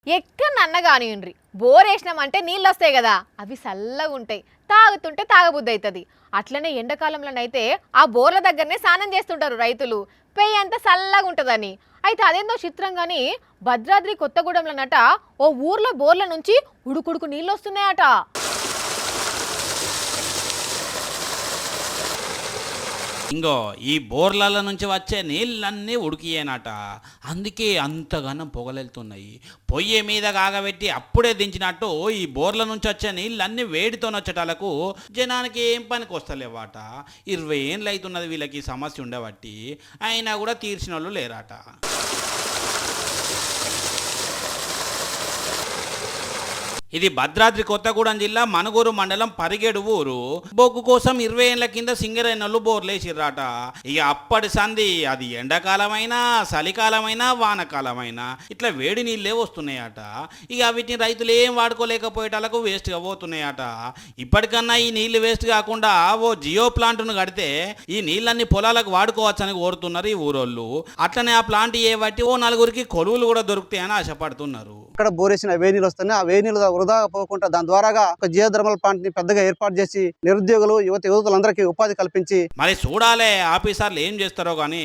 ఎక్కడన్నా కానివ్వండి బోర్ వేసినామంటే నీళ్ళు వస్తాయి కదా, అవి చల్లగా ఉంటాయి, తాగుతుంటే తాగబుద్ధి అవుతుంది. అట్లనే ఎండాకాలంలోనైతే ఆ బోర్ల దగ్గరనే స్నానం చేస్తుంటారు రైతులు, పెయ్యి అంతా చల్లగా ఉంటుందని. అయితే అదేందో చిత్రంగాని భద్రాద్రి కొత్తగూడెంలోనట ఓ ఊర్లో బోర్ల నుంచి ఉడుకుడుకు నీళ్ళు వస్తున్నాయట. ఇంగో ఈ బోర్ల నుంచి వచ్చే నీళ్ళన్నీ ఉడికియేనట. అందుకే అంతగానం పొగలెళ్తున్నాయి. పొయ్యి మీద కాగబెట్టి అప్పుడే దించినట్టు ఈ బోర్ల నుంచి వచ్చే నీళ్ళన్నీ వేడితోనొచ్చటాలకు జనానికి ఏం పనికి వస్తలేవాట. 20 ఏళ్ళు అవుతున్నది వీళ్ళకి సమస్య ఉండబట్టి, అయినా కూడా తీర్చిన వాళ్ళు లేరాట. ఇది భద్రాద్రి కొత్తగూడెం జిల్లా మనుగూరు మండలం పరిగెడు ఊరు. బొగ్గు కోసం 20 ఏళ్ల కింద సింగరేణులు బోర్లేసిర్రాట. ఇక అప్పటి సంధి అది ఎండాకాలమైనా చలికాలమైనా వానకాలమైనా ఇట్లా వేడి నీళ్ళే వస్తున్నాయట. ఇక వీటిని రైతులు ఏం వాడుకోలేకపోయేటాలకు వేస్ట్గా పోతున్నాయట. ఇప్పటికన్నా ఈ నీళ్లు వేస్ట్ కాకుండా ఓ జియో ప్లాంట్ను కడితే ఈ నీళ్ళన్ని పొలాలకు వాడుకోవచ్చని కోరుతున్నారు ఈ ఊరోళ్ళు. అట్లనే ఆ ప్లాంట్ ఏ బట్టి ఓ నలుగురికి కొలువులు కూడా దొరుకుతాయని ఆశపడుతున్నారు. ఇక్కడ బోరేసిన వేనీళ్ళు వస్తున్నాయి. ఆ వేనీళ్ళు వృధా పోకుండా దాని ద్వారాగా ఒక జియోథర్మల్ ప్లాంట్ ని పెద్దగా ఏర్పాటు చేసి నిరుద్యోగులు యువతులందరికీ ఉపాధి కల్పించి మరి చూడాలే ఆఫీసర్లు ఏం చేస్తారో కానీ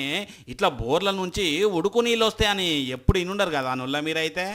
ఇట్లా బోర్ల నుంచి ఉడుకు నీళ్ళు వస్తాయని ఎప్పుడు ఇనుండరు కదా అనుల్లా మీరైతే.